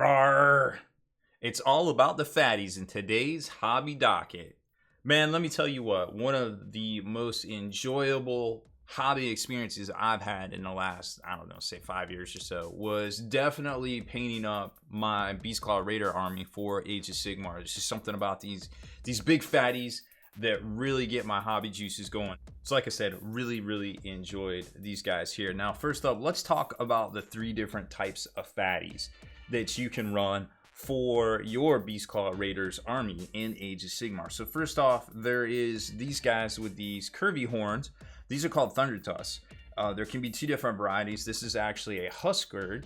Rawr. It's all about the fatties in today's hobby docket. Man, let me tell you what, one of the most enjoyable hobby experiences I've had in the last, I don't know, say 5 years or so was definitely painting up my Beastclaw Raider army for Age of Sigmar. There's just something about these big fatties that really get my hobby juices going. So like I said, really enjoyed these guys here. Now, first up, let's talk about the 3 different types of fatties that you can run for your Beastclaw Raiders army in Age of Sigmar. So first off, there is these guys with these curvy horns. These are called Thunder Tusks. There can be 2 different varieties. This is actually a Huskard,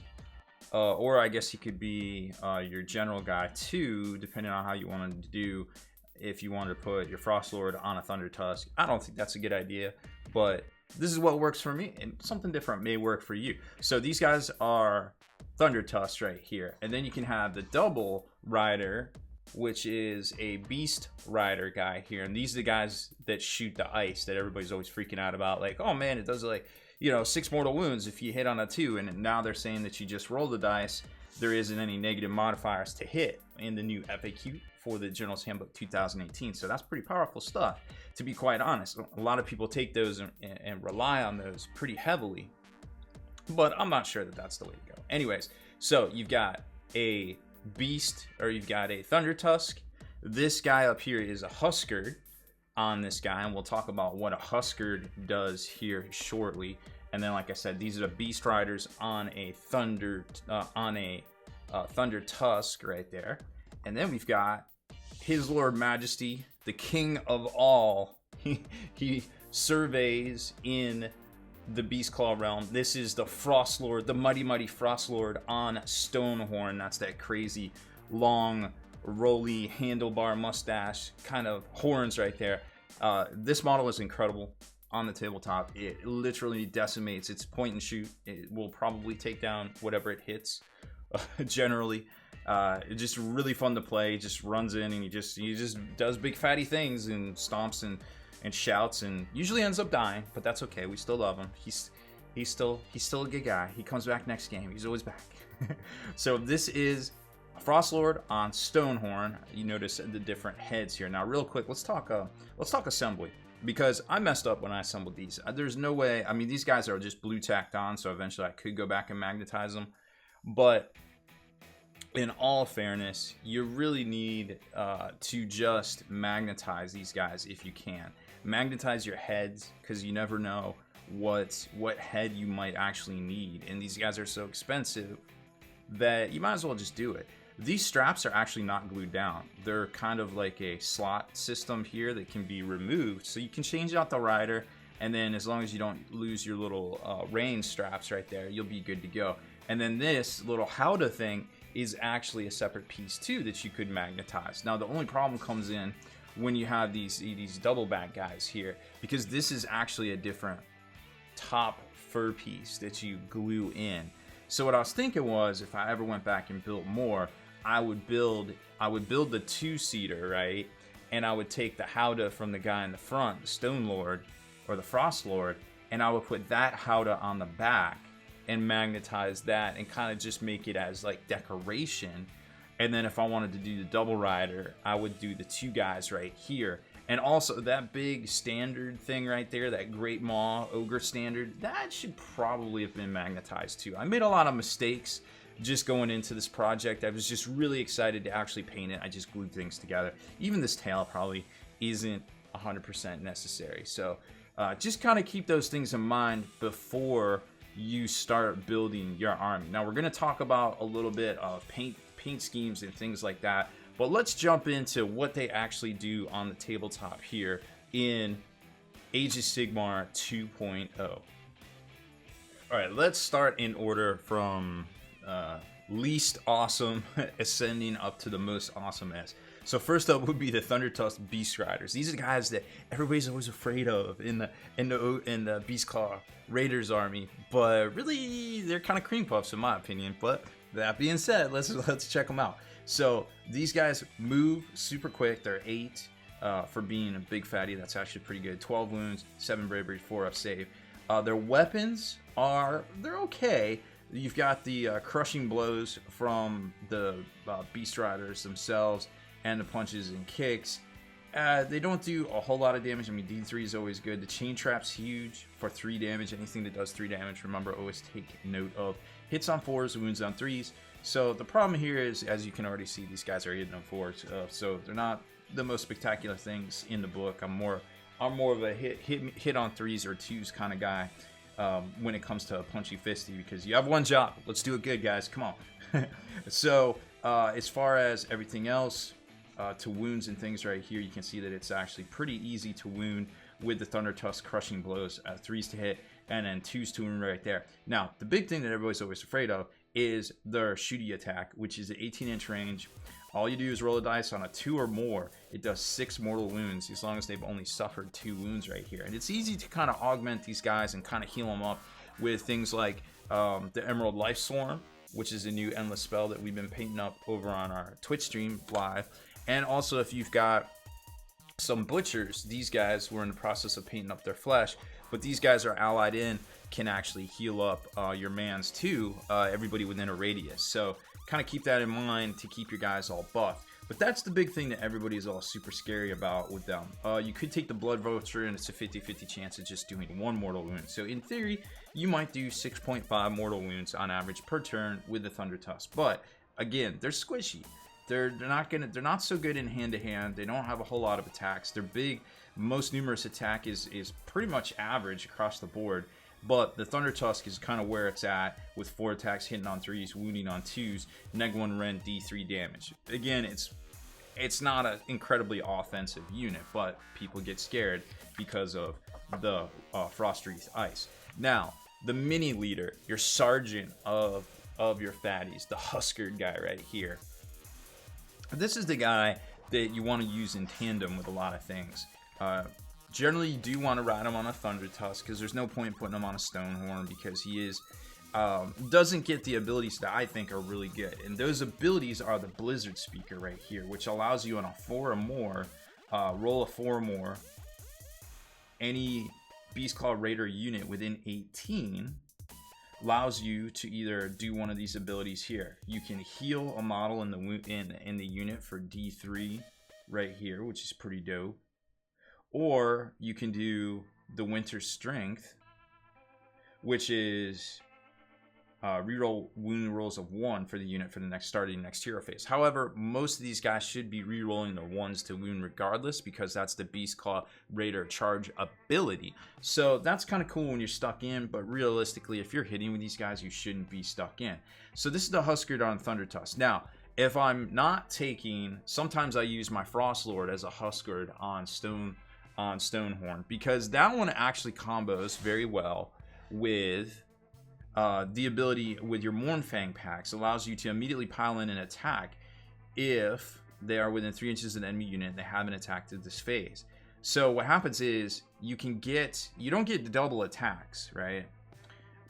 or I guess he could be your general guy too, depending on how you wanted to do. If you wanted to put your Frostlord on a Thunder Tusk, I don't think that's a good idea, but this is what works for me, and something different may work for you. So these guys are Thunder Tusks right here, and then you can have the double rider, which is a Beast Rider guy here, and these are the guys that shoot the ice that everybody's always freaking out about, like, oh man, it does like, you know, 6 mortal wounds if you hit on a 2, and now they're saying that you just roll the dice. There isn't any negative modifiers to hit in the new FAQ for the General's Handbook 2018. So that's pretty powerful stuff, to be quite honest. A lot of people take those and rely on those pretty heavily, but I'm not sure that that's the way to go. Anyways, so you've got a Beast, or you've got a Thunder Tusk. This guy up here is a Huskard on this guy, and we'll talk about what a Huskard does here shortly. And then, like I said, these are the Beast Riders on a Thunder Tusk right there. And then we've got His Lord Majesty, the King of all. He surveys in the Beastclaw realm. This is the Frostlord, the mighty Frostlord on Stonehorn. That's that crazy long rolly handlebar mustache kind of horns right there. This model is incredible on the tabletop. It literally decimates. It's point and shoot. It will probably take down whatever it hits. Generally, it's just really fun to play. He just runs in and he just does big fatty things and stomps and shouts, and usually ends up dying, but that's okay. We still love him. He's still a good guy. He comes back next game. He's always back. So this is a Frostlord on Stonehorn. You notice the different heads here. Now, real quick, let's talk assembly, because I messed up when I assembled these. There's no way. I mean, these guys are just blue tacked on, so eventually I could go back and magnetize them, but in all fairness, you really need to just magnetize these guys if you can. Magnetize your heads, because you never know what head you might actually need, and these guys are so expensive that you might as well just do it. These straps are actually not glued down. They're kind of like a slot system here that can be removed, so you can change out the rider, and then as long as you don't lose your little rein straps right there, you'll be good to go. And then this little howdah thing is actually a separate piece too that you could magnetize. Now, the only problem comes in when you have these double back guys here, because this is actually a different top fur piece that you glue in. So what I was thinking was, if I ever went back and built more, I would build the 2-seater, right? And I would take the howdah from the guy in the front, the Stone Lord or the Frost Lord, and I would put that howdah on the back and magnetize that and kind of just make it as like decoration. And then if I wanted to do the double rider, I would do the 2 guys right here. And also that big standard thing right there, that Great Maw Ogre standard, that should probably have been magnetized too. I made a lot of mistakes just going into this project. I was just really excited to actually paint it. I just glued things together. Even this tail probably isn't 100% necessary. So just kind of keep those things in mind before you start building your army. Now, we're going to talk about a little bit of paint schemes and things like that, but let's jump into what they actually do on the tabletop here in Age of Sigmar 2.0. All right, let's start in order from least awesome ascending up to the most awesome-est. So first up would be the Thunder Tusk Beast Riders. These are the guys that everybody's always afraid of in the Beastclaw Raiders army, but really they're kind of cream puffs in my opinion. But that being said, let's check them out. So these guys move super quick. They're 8 for being a big fatty. That's actually pretty good. 12 wounds, 7 bravery, 4 up save. Their weapons they're okay. You've got the crushing blows from the Beast Riders themselves, and the punches and kicks. They don't do a whole lot of damage. I mean, D3 is always good. The chain trap's huge for 3 damage. Anything that does 3 damage, remember, always take note of hits on 4s, wounds on 3s. So the problem here is, as you can already see, these guys are hitting on 4s. So they're not the most spectacular things in the book. I'm more of a hit on 3s or 2s kind of guy when it comes to punchy fisty, because you have one job. Let's do it good, guys. Come on. So as far as everything else, to wounds and things right here, you can see that it's actually pretty easy to wound with the Thunder Tusk crushing blows, 3s to hit, and then 2s to wound right there. Now, the big thing that everybody's always afraid of is their shooty attack, which is an 18-inch range. All you do is roll a dice on a 2 or more. It does 6 mortal wounds as long as they've only suffered 2 wounds right here. And it's easy to kind of augment these guys and kind of heal them up with things like the Emerald Life Swarm, which is a new endless spell that we've been painting up over on our Twitch stream live. And also, if you've got some butchers, these guys were in the process of painting up their flesh, but these guys are allied in, can actually heal up your mans too, everybody within a radius. So kind of keep that in mind to keep your guys all buffed. But that's the big thing that everybody is all super scary about with them. You could take the Blood Vulture, and it's a 50-50 chance of just doing 1 mortal wound. So in theory, you might do 6.5 mortal wounds on average per turn with the Thunder Tusk. But again, they're squishy. They're not so good in hand to hand. They don't have a whole lot of attacks. Their big, most numerous attack is pretty much average across the board. But the Thunder Tusk is kind of where it's at, with 4 attacks hitting on 3s, wounding on 2s, neg 1 rend, D3 damage. Again, it's not an incredibly offensive unit, but people get scared because of the Frost Wreath Ice. Now, the mini leader, your sergeant of your fatties, the Huskered guy right here. This is the guy that you want to use in tandem with a lot of things. Generally, you do want to ride him on a Thunder Tusk, because there's no point in putting him on a Stonehorn, because he doesn't get the abilities that I think are really good. And those abilities are the Blizzard Speaker right here, which allows you on a 4 or more, roll a 4 or more, any Beastclaw Raider unit within 18 allows you to either do one of these abilities here. You can heal a model in the unit for D3 right here, which is pretty dope. Or you can do the Winter Strength, which is reroll wound rolls of 1 for the unit for the starting next hero phase. However, most of these guys should be rerolling their 1s to wound regardless, because that's the Beastclaw Raider charge ability. So that's kind of cool when you're stuck in, but realistically, if you're hitting with these guys, you shouldn't be stuck in. So this is the Huskered on Thunder Tusk. Now, if I'm not taking, sometimes I use my Frost Lord as a Huskered on Stonehorn, because that one actually combos very well with the ability with your Mournfang packs. Allows you to immediately pile in an attack if they are within 3 inches of an enemy unit and they haven't attacked at this phase. So what happens is you don't get double attacks, right?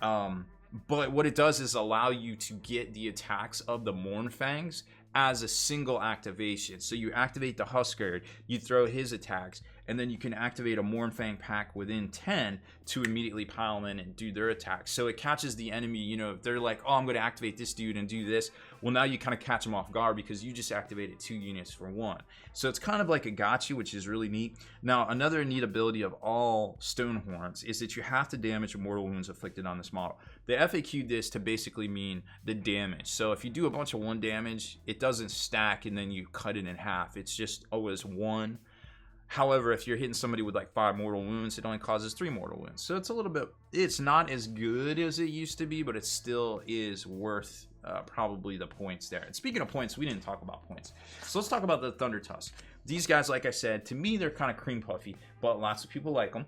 But what it does is allow you to get the attacks of the Mournfangs as a single activation. So you activate the Huskered, you throw his attacks, and then you can activate a Mournfang pack within 10 to immediately pile in and do their attacks. So it catches the enemy, you know, if they're like, oh, I'm going to activate this dude and do this. Well, now you kind of catch them off guard because you just activated 2 units for 1. So it's kind of like a gotcha, which is really neat. Now, another neat ability of all Stonehorns is that you have to damage mortal wounds inflicted on this model. They FAQ'd this to basically mean the damage. So if you do a bunch of 1 damage, it doesn't stack and then you cut it in half. It's just always 1. However, if you're hitting somebody with like 5 mortal wounds, it only causes 3 mortal wounds. So it's a little bit, it's not as good as it used to be, but it still is worth probably the points there. And speaking of points, we didn't talk about points. So let's talk about the Thunder Tusk. These guys, like I said, to me, they're kind of cream puffy, but lots of people like them.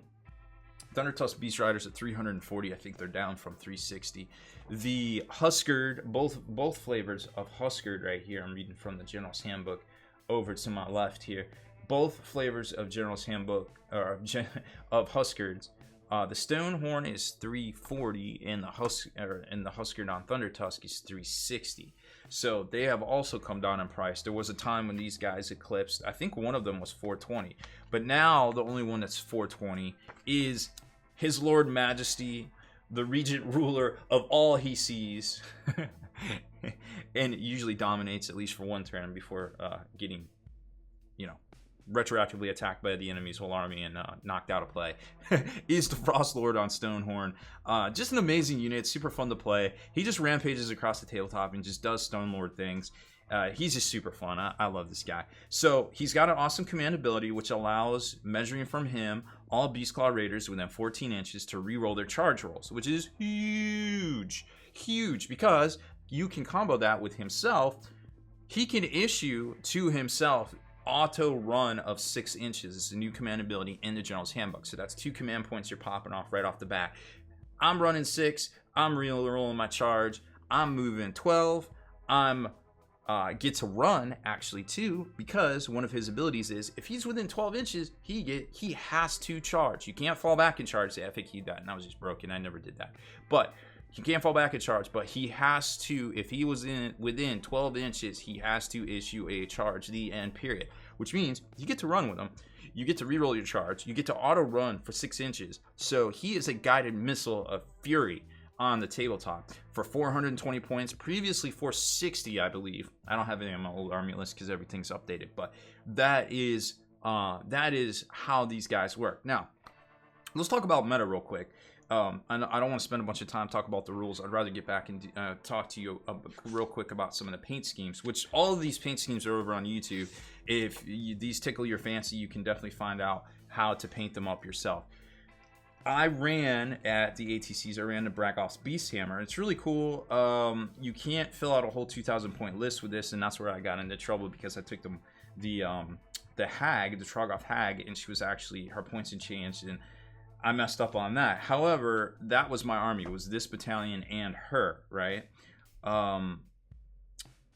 Thunder Tusk Beast Riders at 340. I think they're down from 360. The Huskered, both flavors of Huskered right here. I'm reading from the General's Handbook over to my left here. Both flavors of General's Handbook of Huskards. The Stonehorn is 340 and the Huskered on Thunder Tusk is 360. So they have also come down in price. There was a time when these guys eclipsed. I think one of them was 420, but now the only one that's 420 is His Lord Majesty the regent ruler of all he sees, and usually dominates at least for one turn before getting, retroactively attacked by the enemy's whole army and knocked out of play, is the Frost Lord on Stonehorn. Just an amazing unit, super fun to play. He just rampages across the tabletop and just does Stone Lord things. He's just super fun. I love this guy. So he's got an awesome command ability, which allows, measuring from him, all Beastclaw Raiders within 14 inches to reroll their charge rolls, which is huge, because you can combo that with himself. He can issue to himself auto run of 6 inches. It's a new command ability in the General's Handbook. So that's 2 command points you're popping off right off the bat. I'm running 6. I'm rolling my charge. I'm moving 12. I'm get to run actually too, because one of his abilities is if he's within 12 inches, he has to charge. You can't fall back and charge. I think he died, and I was just broken. I never did that, but he can't fall back and charge. But he has to, if he was within 12 inches, he has to issue a charge. The end. Period. Which means you get to run with him. You get to reroll your charge. You get to auto run for 6 inches. So he is a guided missile of fury on the tabletop for 420 points, previously 460, I believe. I don't have any on my old army list because everything's updated, but that is how these guys work. Now, let's talk about meta real quick. I don't want to spend a bunch of time talking about the rules. I'd rather get back and talk to you real quick about some of the paint schemes, which all of these paint schemes are over on YouTube. If these tickle your fancy, you can definitely find out how to paint them up yourself. I ran at the ATCs. I ran the Bragoff's Beast Hammer. It's really cool. You can't fill out a whole 2,000 point list with this, and that's where I got into trouble because I took the Hag, the Trogoth Hag, and she was actually, her points had changed, and I messed up on that. However, that was my army. It was this battalion and her, right?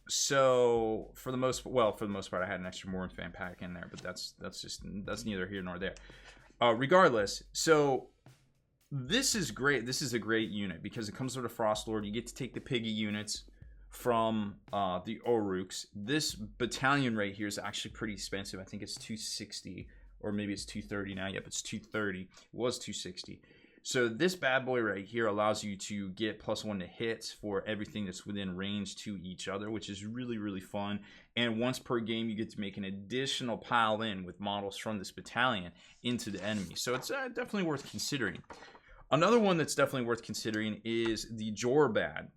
So for the most part, I had an extra Morn Fan pack in there, but that's neither here nor there. Regardless, so this is great. This is a great unit because it comes with a Frost Lord. You get to take the Piggy units from the Oruks. This battalion right here is actually pretty expensive. I think it's 260, or maybe it's 230 now. Yep, it's 230. It was 260. So this bad boy right here allows you to get +1 to hits for everything that's within range to each other, which is really, really fun. And once per game, you get to make an additional pile in with models from this battalion into the enemy. So it's definitely worth considering. Another one that's definitely worth considering is the Jorbad.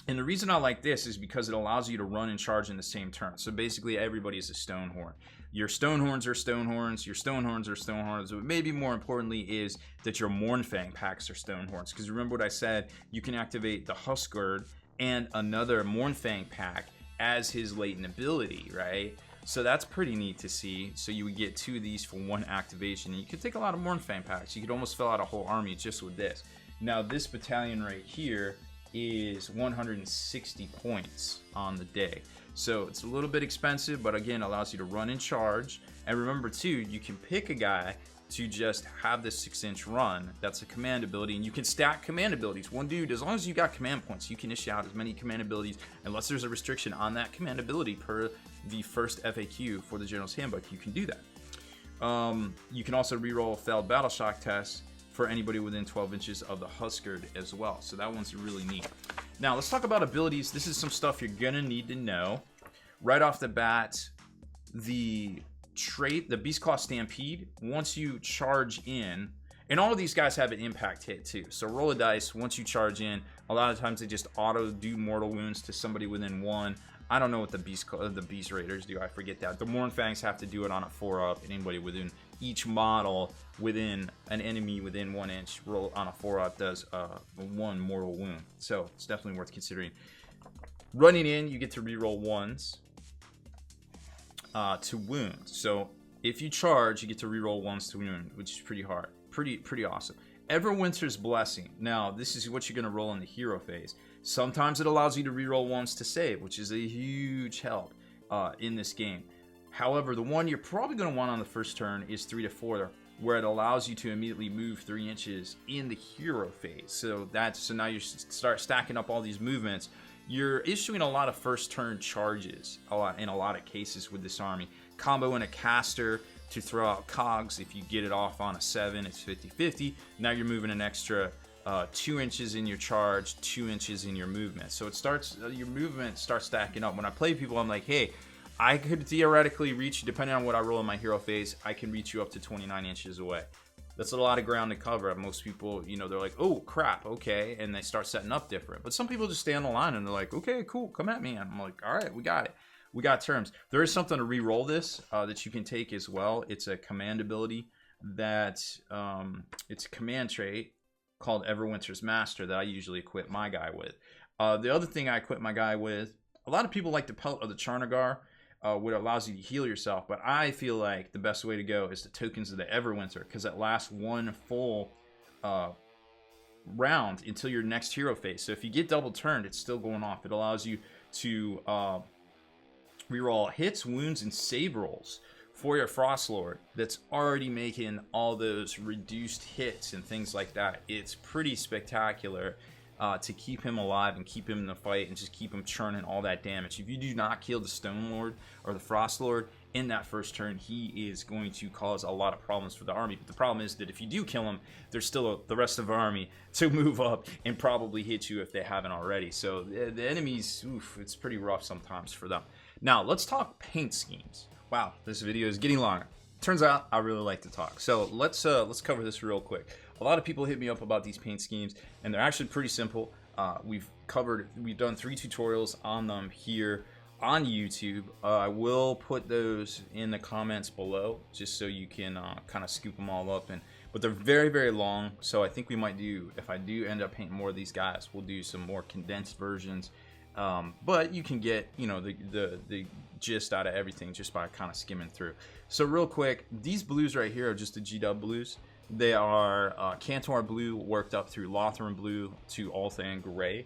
And the reason I like this is because it allows you to run and charge in the same turn. So basically everybody is a Stonehorn. Your Stonehorns are Stonehorns, your Stonehorns are Stonehorns, but maybe more importantly is that your Mournfang packs are Stonehorns. Because remember what I said, you can activate the Huskard and another Mournfang pack as his latent ability, right? So that's pretty neat to see. So you would get 2 of these for 1 activation. And you could take a lot of Mournfang packs. You could almost fill out a whole army just with this. Now this battalion right here is 160 points on the day. So it's a little bit expensive, but again, allows you to run and charge. And remember too, you can pick a guy to just have this 6-inch run. That's a command ability, and you can stack command abilities. One dude, as long as you got command points, you can issue out as many command abilities, unless there's a restriction on that command ability per the first FAQ for the General's Handbook. You can do that. You can also reroll a failed battle shock test for anybody within 12 inches of the Huskard as well. So that one's really neat. Now let's talk about abilities. This is some stuff you're gonna need to know. Right off the bat, the trait, the Beastclaw Stampede, once you charge in, and all of these guys have an impact hit too. So roll a dice, once you charge in, a lot of times they just auto do mortal wounds to somebody within 1. I don't know what the Beast Raiders do, I forget that. The Mournfangs have to do it on a 4-up, and anybody within each model within an enemy within 1 inch roll on a 4-up does 1 mortal wound. So it's definitely worth considering. Running in, you get to reroll 1s to wound. So if you charge, you get to reroll 1s to wound, which is pretty hard. Pretty awesome. Everwinter's Blessing. Now, this is what you're going to roll in the hero phase. Sometimes it allows you to reroll 1s to save, which is a huge help in this game. However, the one you're probably going to want on the first turn is 3 to 4, where it allows you to immediately move 3 inches in the hero phase. So now you start stacking up all these movements. You're issuing a lot of first turn charges in a lot of cases with this army. Combo in a caster to throw out cogs. If you get it off on a 7, it's 50-50. Now you're moving an extra 2 inches in your charge, 2 inches in your movement. So it starts, your movement starts stacking up. When I play people, I'm like, hey, I could theoretically reach, depending on what I roll in my hero phase, I can reach you up to 29 inches away. That's a lot of ground to cover. Most people, you know, they're like, oh crap, okay, and they start setting up different. But some people just stay on the line and they're like, okay, cool, come at me. And I'm like, all right, we got it. We got terms. There is something to re-roll this that you can take as well. It's a command ability that it's a command trait called Everwinter's Master that I usually equip my guy with. The other thing I equip my guy with, a lot of people like the Pelt of the Charnagar, what allows you to heal yourself, but I feel like the best way to go is the Tokens of the Everwinter, because it lasts 1 full round until your next hero phase. So if you get double turned, it's still going off. It allows you to reroll hits, wounds, and save rolls for your Frost Lord that's already making all those reduced hits and things like that. It's pretty spectacular to keep him alive and keep him in the fight and just keep him churning all that damage. If you do not kill the Stone Lord or the Frost Lord in that first turn, he is going to cause a lot of problems for the army. But the problem is that if you do kill him, there's still the rest of the army to move up and probably hit you if they haven't already. So the enemies, oof, it's pretty rough sometimes for them. Now, let's talk paint schemes. Wow, this video is getting longer. Turns out I really like to talk. So let's cover this real quick. A lot of people hit me up about these paint schemes, and they're actually pretty simple. We've done 3 tutorials on them here on YouTube. I will put those in the comments below just so you can kind of scoop them all up. But they're very, very long. So I think we might do, if I do end up painting more of these guys, we'll do some more condensed versions. But you can get, you know, the gist out of everything just by kind of skimming through. So real quick, these blues right here are just the GW blues. They are Cantor blue worked up through Lothran blue to Althan gray,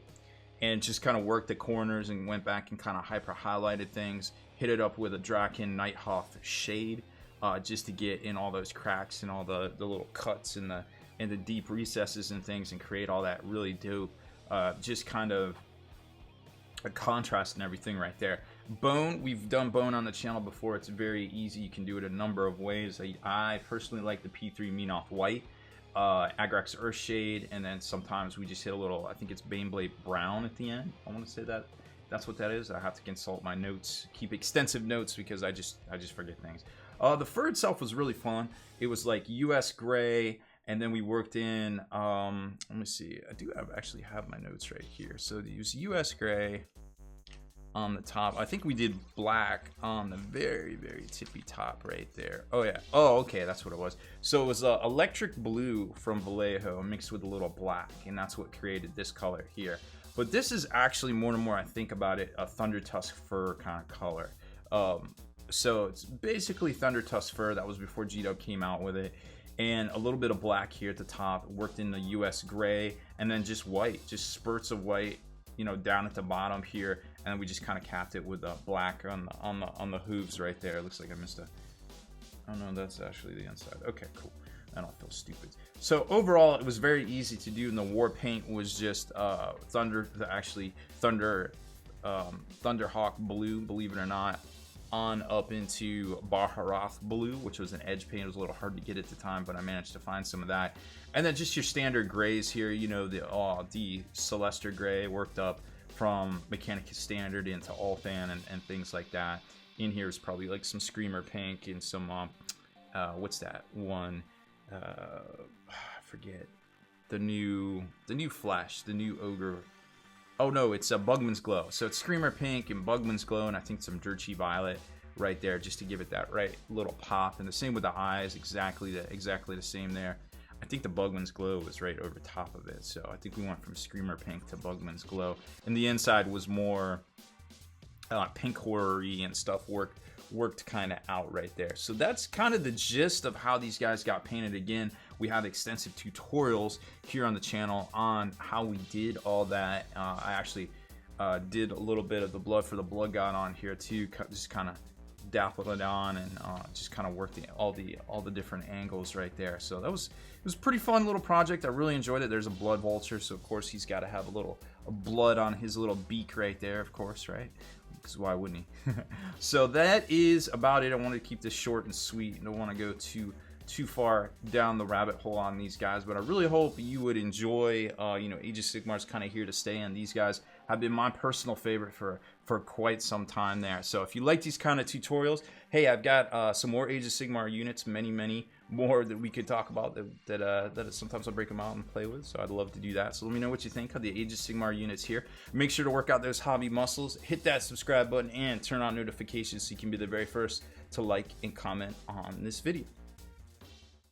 and just kind of worked the corners and went back and kind of hyper highlighted things, hit it up with a Draken Nighthoff shade just to get in all those cracks and all the little cuts and the deep recesses and things, and create all that really dope just kind of a contrast and everything right there. Bone, we've done bone on the channel before. It's very easy. You can do it a number of ways. I personally like the P3 Menoth White, Agrax Earthshade, and then sometimes we just hit a little, I think it's Baneblade Brown at the end. I want to say that's what that is. I have to consult my notes, keep extensive notes, because I just forget things. The fur itself was really fun. It was like US gray, and then we worked in, let me see, I do actually have my notes right here. So it was US gray on the top. I think we did black on the very, very tippy top right there. Oh yeah, oh okay, that's what it was. So it was electric blue from Vallejo mixed with a little black, and that's what created this color here. But this is actually more and more I think about it, a Thunder Tusk fur kind of color. So it's basically Thunder Tusk fur. That was before GW came out with it. And a little bit of black here at the top, worked in the US gray, and then just white, just spurts of white, you know, down at the bottom here, and then we just kind of capped it with black on the hooves right there. It looks like I missed a, oh no, that's actually the inside. Okay, cool. I don't feel stupid. So overall, it was very easy to do, and the war paint was just Thunderhawk blue, believe it or not, on up into Baharath blue, which was an edge paint. It was a little hard to get at the time, but I managed to find some of that. And then just your standard grays here, you know, the Celestor gray worked up from Mechanicus Standard into Althan and things like that. In here is probably like some Screamer pink and some what's that one? I forget the new Flash, the new Ogre. Oh no, it's a Bugman's Glow. So it's Screamer Pink and Bugman's Glow, and I think some Dirty Violet right there, just to give it that right little pop. And the same with the eyes, exactly the same there. I think the Bugman's Glow was right over top of it. So I think we went from Screamer Pink to Bugman's Glow. And the inside was more pink horror-y and stuff worked kind of out right there. So that's kind of the gist of how these guys got painted. Again, we have extensive tutorials here on the channel on how we did all that. I actually did a little bit of the Blood for the Blood God on here too, just kind of dappled it on and just kind of worked all the different angles right there. So it was a pretty fun little project. I really enjoyed it. There's a Blood Vulture, so of course he's got to have a little blood on his little beak right there, of course, right? Because why wouldn't he? So that is about it. I wanted to keep this short and sweet. I don't want to go too far down the rabbit hole on these guys, but I really hope you would enjoy. You know, Age of Sigmar is kind of here to stay, and these guys have been my personal favorite for quite some time there. So if you like these kind of tutorials, hey, I've got some more Age of Sigmar units, many more that we could talk about that sometimes I'll break them out and play with. So I'd love to do that. So let me know what you think of the Age of Sigmar units here. Make sure to work out those hobby muscles, hit that subscribe button, and turn on notifications so you can be the very first to like and comment on this video.